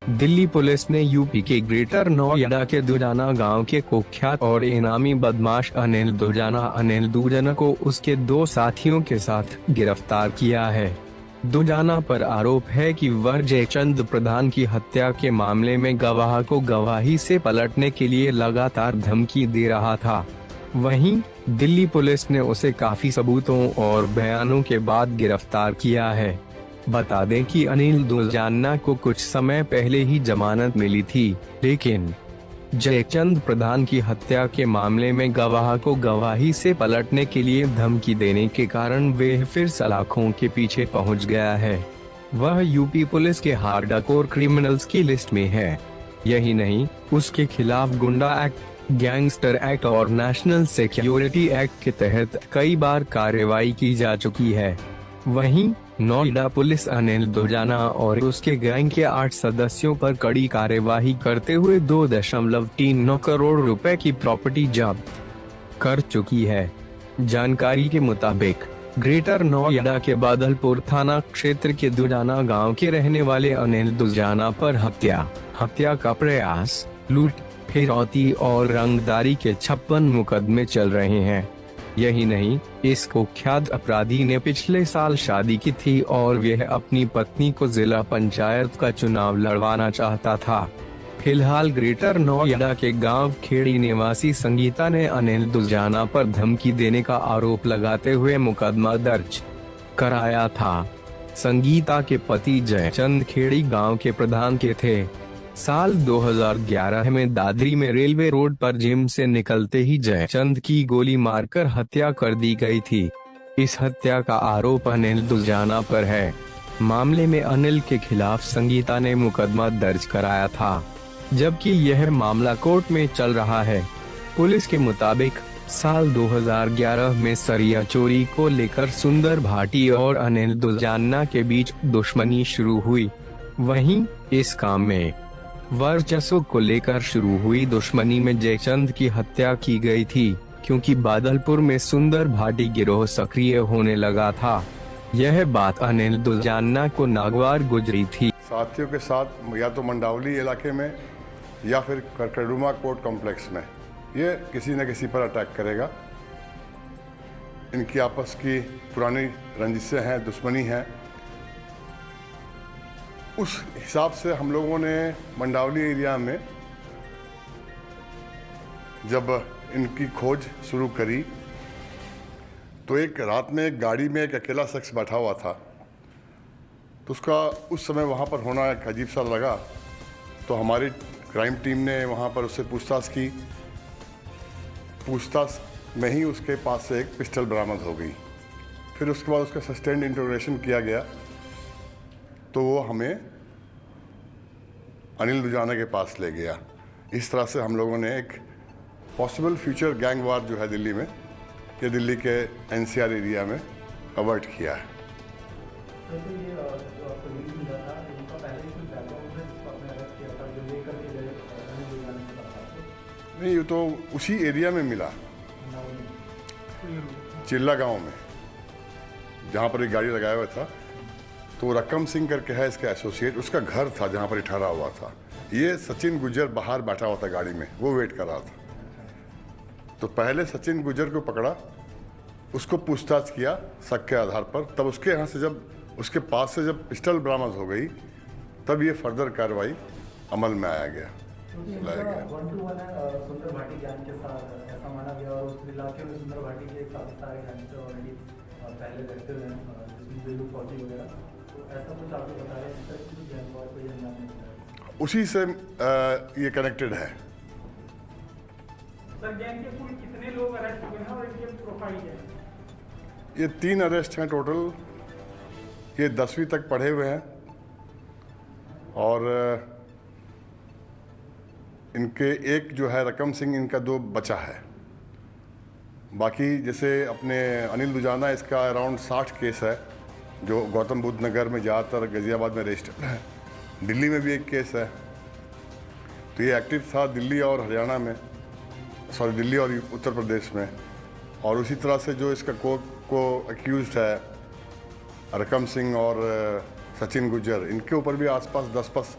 Delhi police ने UP के greater Noida के दुजाना गांव के कुख्यात और इनामी बदमाश अनिल दुजाना को उसके 2 साथियों के साथ गिरफ्तार किया है। दुजाना पर आरोप है कि वह जयचंद प्रधान की हत्या के मामले में गवाह को गवाही से पलटने के लिए लगातार धमकी दे रहा था। वहीं दिल्ली पुलिस ने उसे काफी सबूतों और बयानों के बाद गिरफ्तार किया है। बता दें कि अनिल दुजाना को कुछ समय पहले ही जमानत मिली थी, लेकिन जयचंद प्रधान की हत्या के मामले में गवाह को गवाही से पलटने के लिए धमकी देने के कारण वह फिर सलाखों के पीछे पहुंच गया है। वह यूपी पुलिस के हार्डकोर क्रिमिनल्स की लिस्ट में है। यही नहीं, उसके खिलाफ गुंडा एक्ट, गैंगस्टर एक्ट और नेशनल सिक्योरिटी एक्ट के तहत कई बार कार्रवाई की जा चुकी है। वहीं नोएडा पुलिस अनिल दुजाना और उसके गैंग के 8 सदस्यों पर कड़ी कार्यवाही करते हुए 2.39 करोड़ रुपए की प्रॉपर्टी जब्त कर चुकी है। जानकारी के मुताबिक ग्रेटर नोएडा के बादलपुर थाना क्षेत्र के दुजाना गांव के रहने वाले अनिल दुजाना पर हत्या का प्रयास, लूट, फिरौती और रंगदारी के 56 मुकदमे चल रहे हैं। यही नहीं, इस कुख्यात अपराधी ने पिछले साल शादी की थी और वह अपनी पत्नी को जिला पंचायत का चुनाव लड़वाना चाहता था। फिलहाल ग्रेटर नोएडा के गांव खेड़ी निवासी संगीता ने अनिल दुजाना पर धमकी देने का आरोप लगाते हुए मुकदमा दर्ज कराया था। संगीता के पति जयचंद खेड़ी गांव के प्रधान के थे। साल 2011 में दादरी में रेलवे रोड पर जिम से निकलते ही जयचंद की गोली मारकर हत्या कर दी गई थी। इस हत्या का आरोप अनिल दुजाना पर है। मामले में अनिल के खिलाफ संगीता ने मुकदमा दर्ज कराया था, जबकि यह मामला कोर्ट में चल रहा है। पुलिस के मुताबिक साल 2011 में सरिया चोरी को लेकर सुंदर भाटी और अनिल दुजाना के बीच दुश्मनी शुरू हुई। वहीं इस काम में वर्चस्व को लेकर शुरू हुई दुश्मनी में जयचंद की हत्या की गई थी, क्योंकि बादलपुर में सुंदर भाटी गिरोह सक्रिय होने लगा था। यह बात अनिल दुजाना को नागवार गुजरी थी। साथियों के साथ या तो मंडावली इलाके में या फिर करकरडुमा कोर्ट कॉम्प्लेक्स में ये किसी न किसी पर अटैक करेगा। इनकी आपस की पुरानी रंजिशें हैं, दुश्मनी है। उस हिसाब से हम लोगों ने मंडावली एरिया में जब इनकी खोज शुरू करी तो एक रात में एक गाड़ी में एक अकेला शख्स बैठा हुआ था, तो उसका उस समय वहाँ पर होना एक अजीब सा लगा। तो हमारी क्राइम टीम ने वहाँ पर उससे पूछताछ की। पूछताछ में ही उसके पास से एक पिस्टल बरामद हो गई। फिर उसके बाद उसका सस्टेन्ड इंटरोगेशन किया गया तो वो हमें अनिल दुजाना के पास ले गया। इस तरह से हम लोगों ने एक पॉसिबल फ्यूचर गैंग वार जो है दिल्ली में, ये दिल्ली के एनसीआर एरिया में अवर्ट किया है। नहीं, ये तो उसी एरिया में मिला, चिल्ला गांव में, जहाँ पर एक गाड़ी लगाया हुआ था। तो रकम सिंह करके है इसका एसोसिएट, उसका घर था जहाँ पर ठहरा हुआ था। ये सचिन गुज्जर बाहर बैठा हुआ था गाड़ी में, वो वेट कर रहा था। तो पहले सचिन गुज्जर को पकड़ा, उसको पूछताछ किया शक के आधार पर। तब उसके यहाँ से जब उसके पास से जब पिस्टल बरामद हो गई, तब ये फर्दर कार्रवाई अमल में आया गया, लाया गया। सुंदर भाटी गैंग के साथ ऐसा माना गया और उस इलाके में सुंदर भाटी के काफी सारे गैंगस्टर ऑलरेडी पहले रहते हुए हैं, जिसमें लोग फौजी वगैरह, तो ऐसा कुछ आपको बता रहे हैं? उसी से ये कनेक्टेड है। सर, गैंग के कुल कितने लोग अरेस्ट हुए हैं और इनके प्रोफाइल क्या है? ये 3 अरेस्ट हैं टोटल। ये 10वीं तक पढ़े हुए हैं और इनके एक जो है रकम सिंह, इनका 2 बचा है। बाकी जैसे अपने अनिल दुजाना, इसका अराउंड 60 केस है जो गौतम बुद्ध नगर में, ज़्यादातर गाजियाबाद में रजिस्टर्ड है। दिल्ली में भी एक केस है। तो ये एक्टिव था दिल्ली और हरियाणा में, सॉरी दिल्ली और उत्तर प्रदेश में। और उसी तरह से जो इसका को अक्यूज्ड है रकम सिंह और सचिन गुज्जर, इनके ऊपर भी आसपास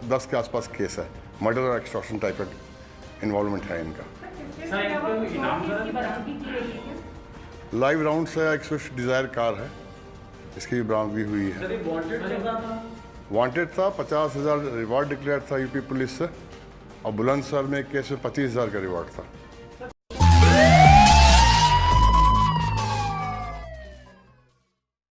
10 के आसपास केस है। मर्डर और एक्सटॉर्शन टाइप का इन्वॉल्वमेंट है इनका। लाइव राउंड से एक स्विफ्ट डिजायर कार है, इसकी भी बरामदगी हुई है। वांटेड था, 50,000 रिवॉर्ड डिक्लेयर था यूपी पुलिस से, और बुलंदशहर में एक केस में 25,000 का रिवॉर्ड था।